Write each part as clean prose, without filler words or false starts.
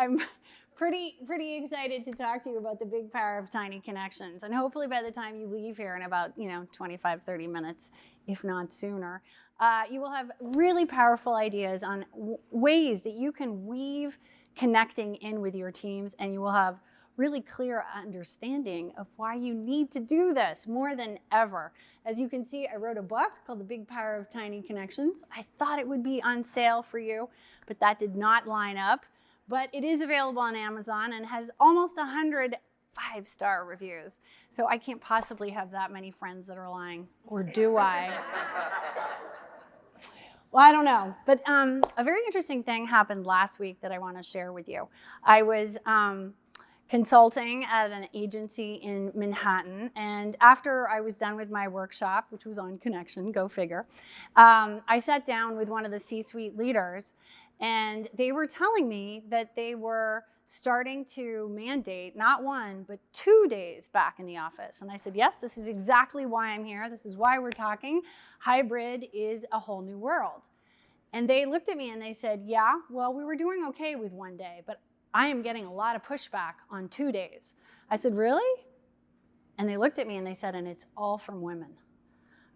I'm pretty excited to talk to you about the big power of tiny connections. And hopefully by the time you leave here in about 25, 30 minutes, if not sooner, you will have really powerful ideas on ways that you can weave connecting in with your teams, and you will have really clear understanding of why you need to do this more than ever. As you can see, I wrote a book called The Big Power of Tiny Connections. I thought it would be on sale for you, but that did not line up. But it is available on Amazon and has almost 100 5-star reviews. So I can't possibly have that many friends that are lying, or do I? Well, I don't know. But a very interesting thing happened last week that I want to share with you. I was consulting at an agency in Manhattan, and after I was done with my workshop, which was on connection, go figure, I sat down with one of the C-suite leaders, and they were telling me that they were starting to mandate not 1, but 2 days back in the office. And I said, yes, this is exactly why I'm here. This is why we're talking. Hybrid is a whole new world. And they looked at me and they said, yeah, well, we were doing okay with 1 day, but I am getting a lot of pushback on 2 days. I said, really? And they looked at me and they said, and it's all from women.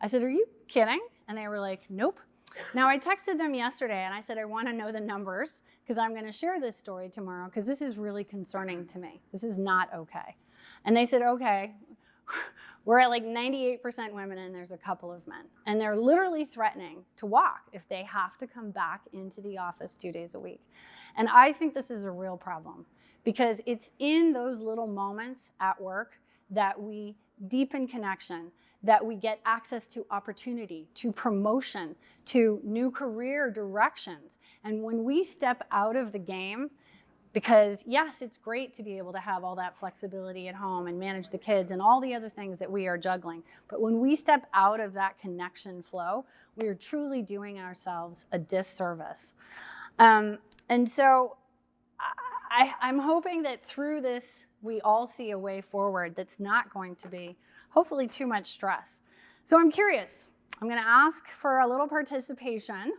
I said, are you kidding? And they were like, nope. Now, I texted them yesterday and I said, I want to know the numbers because I'm going to share this story tomorrow because this is really concerning to me. This is not okay. And they said, okay, we're at like 98% women and there's a couple of men. And they're literally threatening to walk if they have to come back into the office 2 days a week. And I think this is a real problem because it's in those little moments at work that we deepen connection, that we get access to opportunity, to promotion, to new career directions. And when we step out of the game, because yes, it's great to be able to have all that flexibility at home and manage the kids and all the other things that we are juggling. But when we step out of that connection flow, we are truly doing ourselves a disservice. And so I'm hoping that through this, we all see a way forward that's not going to be, hopefully, too much stress. So I'm curious. I'm going to ask for a little participation.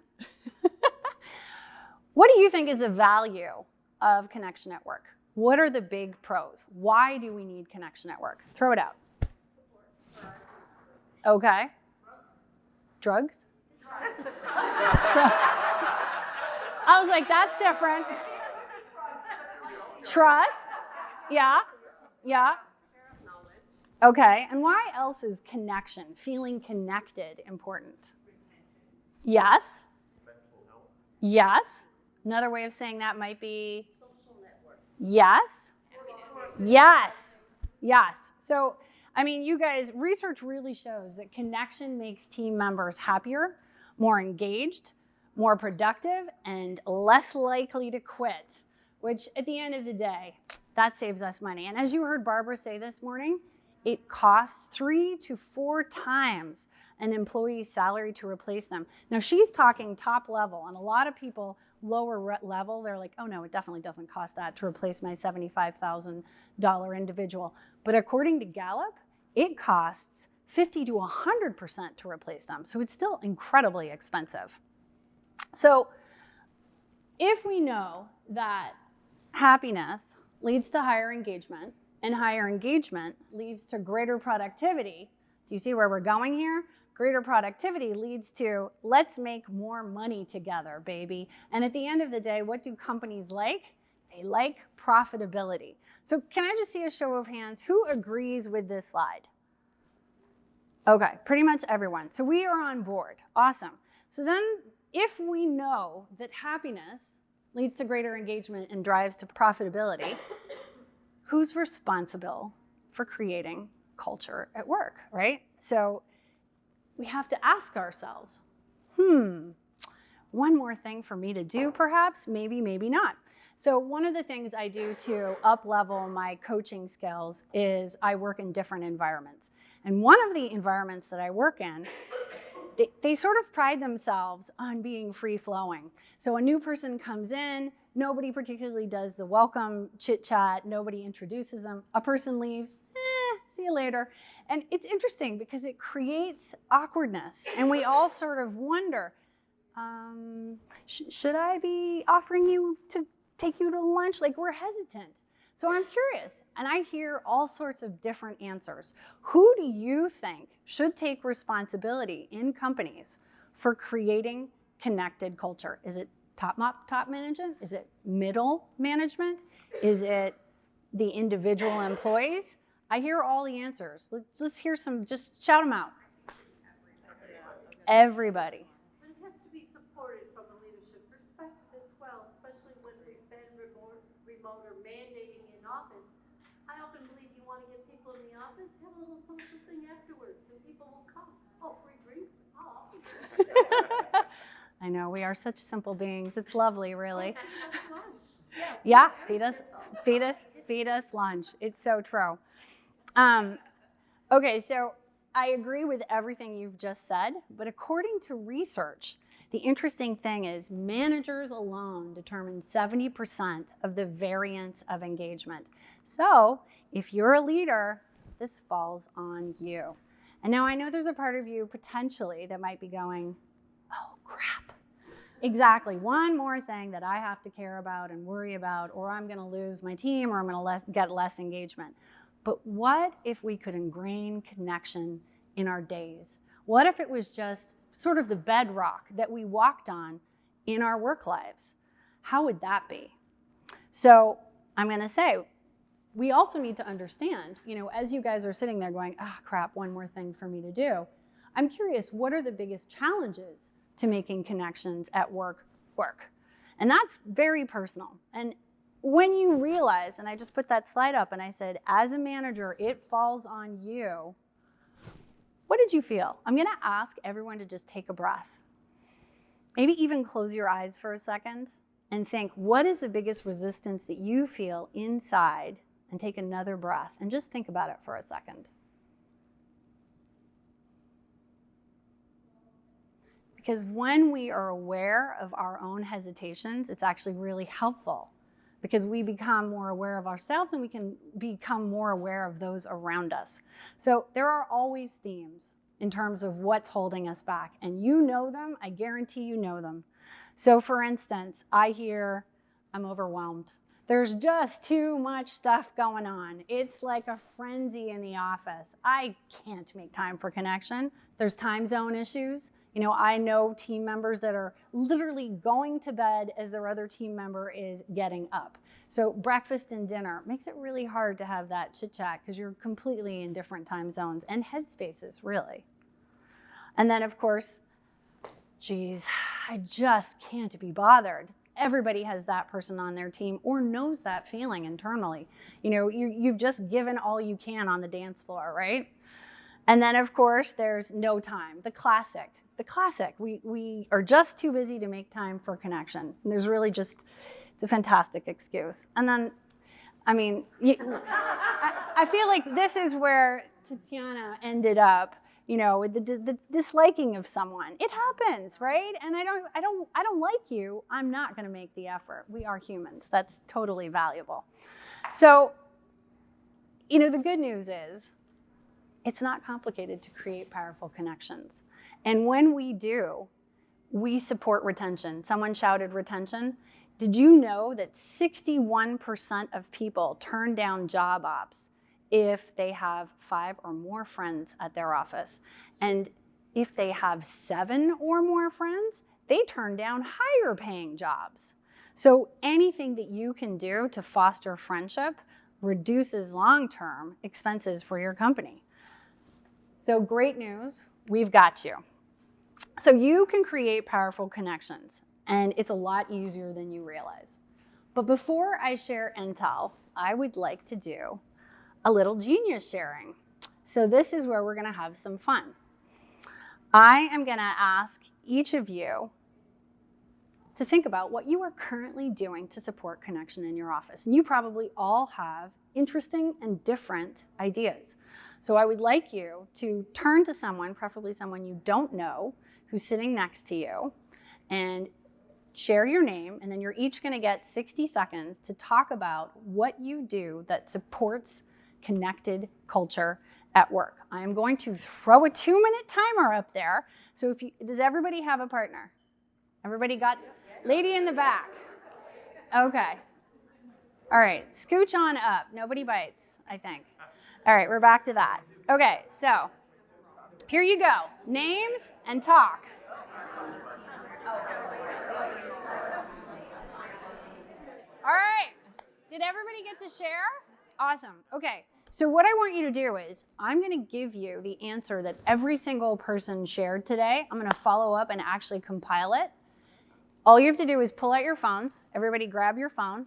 What do you think is the value of connection at work? What are the big pros? Why do we need connection at work? Throw it out. Okay. Drugs? I was like, that's different. Trust? Yeah. Yeah. Okay. And why else is connection, feeling connected, important? Yes. Yes. Another way of saying that might be social network. Yes. Yes. Yes. So, I mean, you guys, research really shows that connection makes team members happier, more engaged, more productive, and less likely to quit, which at the end of the day, that saves us money. And as you heard Barbara say this morning, it costs 3 to 4 times an employee's salary to replace them. Now, she's talking top level, and a lot of people lower level, they're like, oh no, it definitely doesn't cost that to replace my $75,000 individual. But according to Gallup, it costs 50 to 100% to replace them. So it's still incredibly expensive. So if we know that happiness leads to higher engagement, and higher engagement leads to greater productivity, do you see where we're going here? Greater productivity leads to, let's make more money together, baby. And at the end of the day, what do companies like? They like profitability. So can I just see a show of hands? Who agrees with this slide? Okay, pretty much everyone. So we are on board. Awesome. So then if we know that happiness leads to greater engagement and drives to profitability, who's responsible for creating culture at work, right? So we have to ask ourselves, one more thing for me to do perhaps, maybe, maybe not. So one of the things I do to up-level my coaching skills is I work in different environments. And one of the environments that I work in, they sort of pride themselves on being free-flowing. So a new person comes in, nobody particularly does the welcome chit-chat, nobody introduces them, a person leaves, see you later. And it's interesting because it creates awkwardness. And we all sort of wonder, should I be offering you to take you to lunch. Like, we're hesitant. So I'm curious, and I hear all sorts of different answers. Who do you think should take responsibility in companies for creating connected culture? Is it top management? Is it middle management? Is it the individual employees? I hear all the answers. Let's hear some, just shout them out. Everybody. But it has to be supported from a leadership perspective as well, especially when we've been remote or mandating in office. I often believe you want to get people in the office, have a little social thing afterwards, and people will come. Oh, free drinks? Oh, I know, we are such simple beings. It's lovely, really. lunch. Yeah, feed us lunch. It's so true. Okay, so I agree with everything you've just said, but according to research, the interesting thing is managers alone determine 70% of the variance of engagement. So if you're a leader, this falls on you. And now I know there's a part of you potentially that might be going, oh crap. Exactly, one more thing that I have to care about and worry about, or I'm gonna lose my team, or I'm gonna get less engagement. But what if we could ingrain connection in our days? What if it was just sort of the bedrock that we walked on in our work lives? How would that be? So I'm gonna say, we also need to understand, as you guys are sitting there going, ah, crap, one more thing for me to do. I'm curious, what are the biggest challenges to making connections at work? And that's very personal. And when you realize, and I just put that slide up and I said, as a manager, it falls on you. What did you feel? I'm gonna ask everyone to just take a breath. Maybe even close your eyes for a second and think, what is the biggest resistance that you feel inside? And take another breath and just think about it for a second. Because when we are aware of our own hesitations, it's actually really helpful, because we become more aware of ourselves and we can become more aware of those around us. So there are always themes in terms of what's holding us back, and you know them. I guarantee you know them. So for instance, I hear, I'm overwhelmed. There's just too much stuff going on. It's like a frenzy in the office. I can't make time for connection. There's time zone issues. I know team members that are literally going to bed as their other team member is getting up. So breakfast and dinner makes it really hard to have that chit chat because you're completely in different time zones and headspaces, really. And then of course, geez, I just can't be bothered. Everybody has that person on their team or knows that feeling internally. You've just given all you can on the dance floor, right? And then of course, there's no time, the classic. We are just too busy to make time for connection. And there's really just, it's a fantastic excuse. And then, I feel like this is where Tatiana ended up, with the disliking of someone. It happens, right? And I don't like you. I'm not gonna make the effort. We are humans. That's totally valuable. So, the good news is, it's not complicated to create powerful connections. And when we do, we support retention. Someone shouted retention. Did you know that 61% of people turn down job ops if they have 5 or more friends at their office? And if they have 7 or more friends, they turn down higher paying jobs. So anything that you can do to foster friendship reduces long-term expenses for your company. So great news, we've got you. So you can create powerful connections, and it's a lot easier than you realize. But before I share intel, I would like to do a little genius sharing. So this is where we're gonna have some fun. I am gonna ask each of you to think about what you are currently doing to support connection in your office. And you probably all have interesting and different ideas. So I would like you to turn to someone, preferably someone you don't know, who's sitting next to you, and share your name, and then you're each gonna get 60 seconds to talk about what you do that supports connected culture at work. I am going to throw a 2-minute timer up there. So does everybody have a partner? Everybody got, lady in the back. Okay, All right, scooch on up. Nobody bites, I think. All right, we're back to that. Okay, so here you go. Names and talk. All right, did everybody get to share? Awesome, okay. So what I want you to do is, I'm gonna give you the answer that every single person shared today. I'm gonna follow up and actually compile it. All you have to do is pull out your phones. Everybody grab your phone.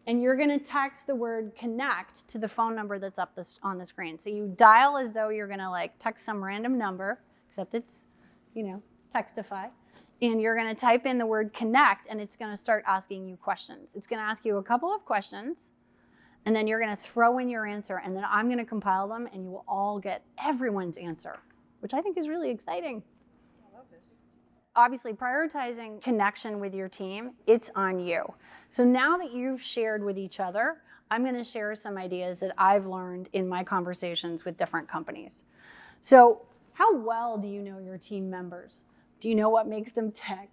And you're gonna text the word connect to the phone number that's up on the screen. So you dial as though you're gonna like text some random number, except it's, Textify. And you're gonna type in the word connect and it's gonna start asking you questions. It's gonna ask you a couple of questions and then you're gonna throw in your answer and then I'm gonna compile them and you will all get everyone's answer, which I think is really exciting. I love this. Obviously, prioritizing connection with your team, it's on you. So now that you've shared with each other, I'm gonna share some ideas that I've learned in my conversations with different companies. So how well do you know your team members? Do you know what makes them tick?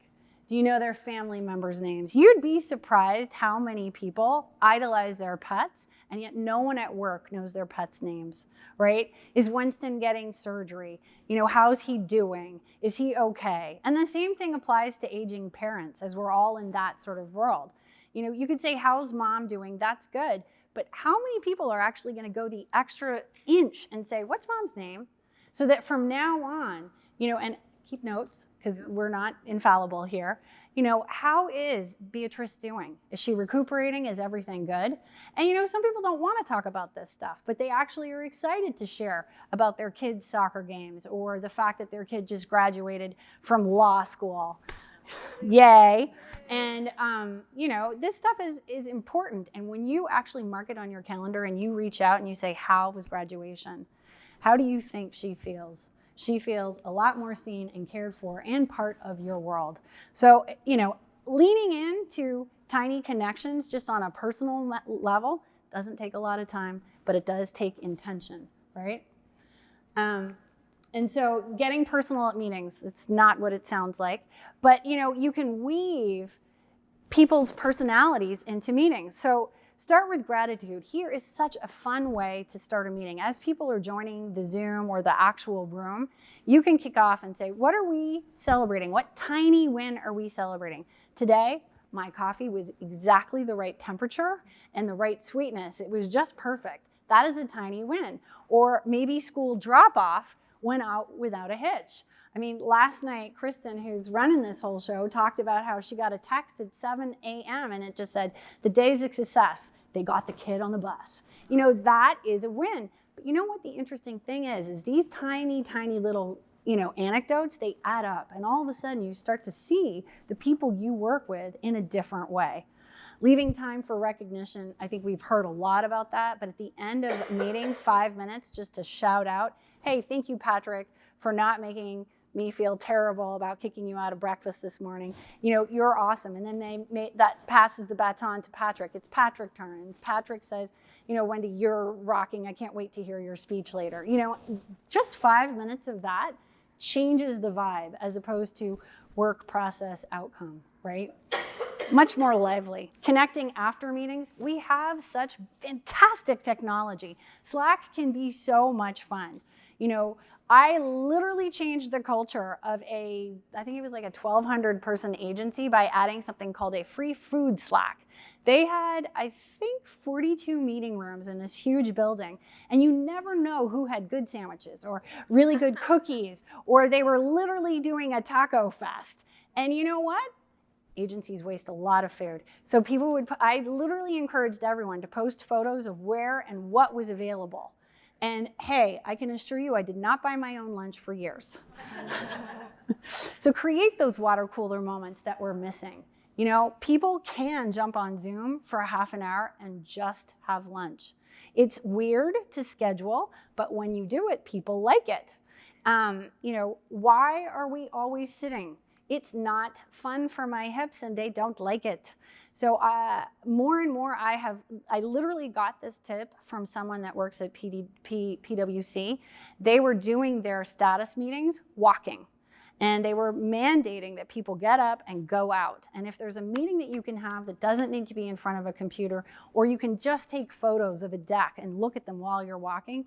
Do you know their family members' names? You'd be surprised how many people idolize their pets, and yet no one at work knows their pets' names, right? Is Winston getting surgery? How's he doing? Is he okay? And the same thing applies to aging parents, as we're all in that sort of world. You could say, how's mom doing? That's good. But how many people are actually going to go the extra inch and say, what's mom's name? So that from now on, and keep notes, because we're not infallible here. How is Beatrice doing? Is she recuperating? Is everything good? And some people don't want to talk about this stuff, but they actually are excited to share about their kids' soccer games or the fact that their kid just graduated from law school. Yay. And, this stuff is important. And when you actually mark it on your calendar and you reach out and you say, how was graduation? How do you think she feels? She feels a lot more seen and cared for and part of your world. So, leaning into tiny connections just on a personal level doesn't take a lot of time, but it does take intention, right? And so getting personal at meetings, it's not what it sounds like, but you can weave people's personalities into meetings. So start with gratitude. Here is such a fun way to start a meeting. As people are joining the Zoom or the actual room, you can kick off and say, what are we celebrating? What tiny win are we celebrating? Today, my coffee was exactly the right temperature and the right sweetness. It was just perfect. That is a tiny win. Or maybe school drop-off went out without a hitch. I mean, last night, Kristen, who's running this whole show, talked about how she got a text at 7 a.m. and it just said, the day's a success. They got the kid on the bus. That is a win. But you know what the interesting thing is these tiny, tiny little, anecdotes, they add up. And all of a sudden, you start to see the people you work with in a different way. Leaving time for recognition, I think we've heard a lot about that, but at the end of a meeting, 5 minutes just to shout out, hey, thank you, Patrick, for not making me feel terrible about kicking you out of breakfast this morning. You're awesome. And then that passes the baton to Patrick. It's Patrick's turn. And Patrick says, Wendy, you're rocking. I can't wait to hear your speech later. Just 5 minutes of that changes the vibe as opposed to work process outcome, right? Much more lively. Connecting after meetings, we have such fantastic technology. Slack can be so much fun. I literally changed the culture of I think it was like a 1,200 person agency by adding something called a free food Slack. They had, I think, 42 meeting rooms in this huge building, and you never know who had good sandwiches or really good cookies, or they were literally doing a taco fest. And you know what? Agencies waste a lot of food. So I literally encouraged everyone to post photos of where and what was available. And hey, I can assure you I did not buy my own lunch for years. So create those water cooler moments that we're missing. People can jump on Zoom for a half an hour and just have lunch. It's weird to schedule, but when you do it, people like it. Why are we always sitting? It's not fun for my hips and they don't like it. So more and more I literally got this tip from someone that works at PwC. They were doing their status meetings walking. And they were mandating that people get up and go out. And if there's a meeting that you can have that doesn't need to be in front of a computer, or you can just take photos of a deck and look at them while you're walking,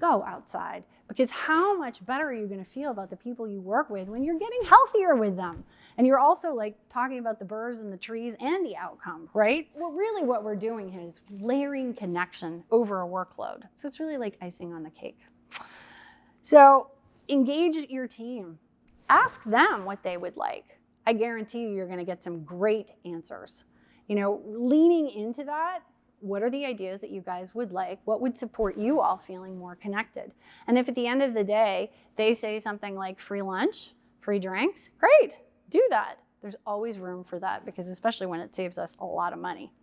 go outside. Because how much better are you going to feel about the people you work with when you're getting healthier with them? And you're also like talking about the birds and the trees and the outcome, right? Well, really what we're doing here is layering connection over a workload. So it's really like icing on the cake. So engage your team. Ask them what they would like. I guarantee you're going to get some great answers. You know, leaning into that, what are the ideas that you guys would like? What would support you all feeling more connected? And if at the end of the day, they say something like free lunch, free drinks, great, do that. There's always room for that, because especially when it saves us a lot of money.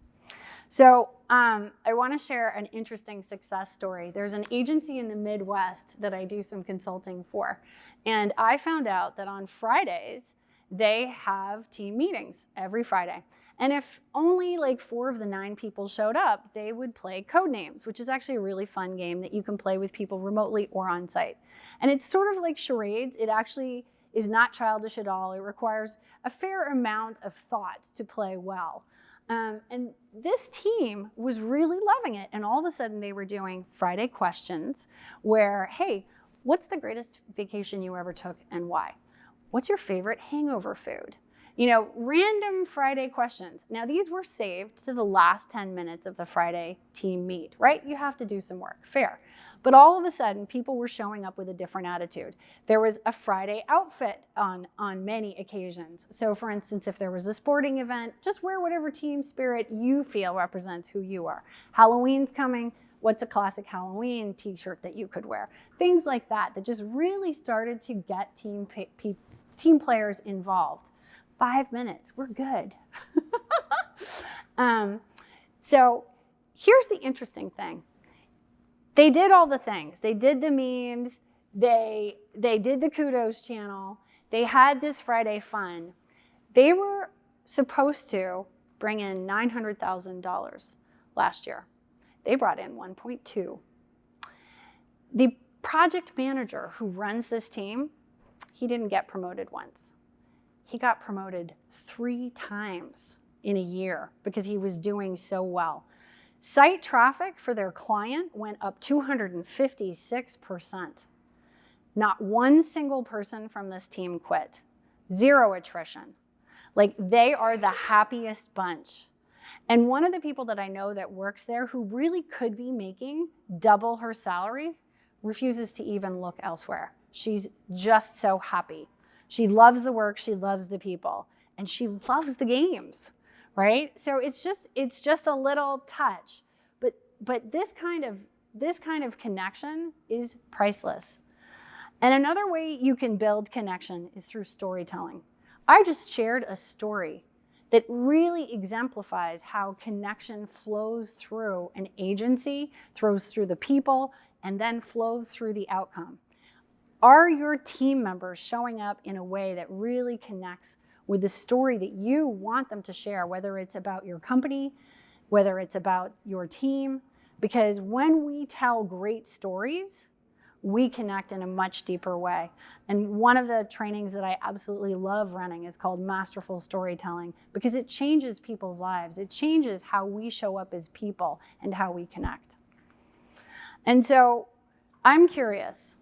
So I want to share an interesting success story. There's an agency in the Midwest that I do some consulting for. And I found out that on Fridays, they have team meetings every Friday. And if only like 4 of the 9 people showed up, they would play Codenames, which is actually a really fun game that you can play with people remotely or on site. And it's sort of like charades. It actually is not childish at all. It requires a fair amount of thought to play well. And this team was really loving it. And all of a sudden they were doing Friday questions where, hey, what's the greatest vacation you ever took and why? What's your favorite hangover food? You know, random Friday questions. Now these were saved to the last 10 minutes of the Friday team meet, right? You have to do some work, fair. But all of a sudden, people were showing up with a different attitude. There was a Friday outfit on many occasions. So for instance, if there was a sporting event, just wear whatever team spirit you feel represents who you are. Halloween's coming, what's a classic Halloween t-shirt that you could wear? Things like that just really started to get team players involved. 5 minutes, we're good. So here's the interesting thing. They did all the things. They did the memes, they did the kudos channel, they had this Friday fun. They were supposed to bring in $900,000 last year. They brought in 1.2. The project manager who runs this team, he didn't get promoted once. He got promoted 3 times in a year because he was doing so well. Site traffic for their client went up 256%. Not one single person from this team quit. 0 attrition. Like, they are the happiest bunch. And one of the people that I know that works there who really could be making double her salary refuses to even look elsewhere. She's just so happy. She loves the work, she loves the people, and she loves the games, right? So it's just a little touch. But this kind of connection is priceless. And another way you can build connection is through storytelling. I just shared a story that really exemplifies how connection flows through an agency, flows through the people, and then flows through the outcome. Are your team members showing up in a way that really connects with the story that you want them to share, whether it's about your company, whether it's about your team? Because when we tell great stories, we connect in a much deeper way. And one of the trainings that I absolutely love running is called Masterful Storytelling, because it changes people's lives. It changes how we show up as people and how we connect. And so I'm curious,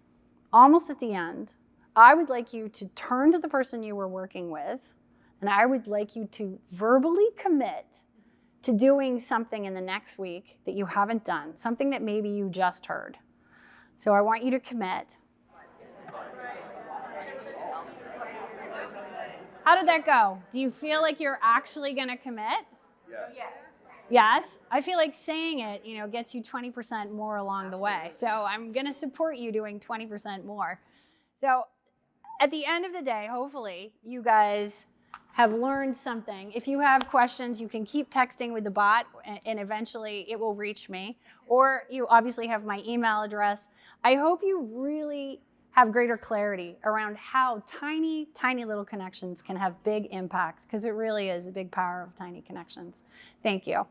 almost at the end, I would like you to turn to the person you were working with, and I would like you to verbally commit to doing something in the next week that you haven't done, something that maybe you just heard. So I want you to commit. How did that go? Do you feel like you're actually going to commit? Yes. Yes? I feel like saying it, gets you 20% more along the way. So I'm going to support you doing 20% more. So at the end of the day, hopefully you guys have learned something. If you have questions, you can keep texting with the bot, and eventually it will reach me. Or you obviously have my email address. I hope you really have greater clarity around how tiny, tiny little connections can have big impacts, because it really is a big power of tiny connections. Thank you.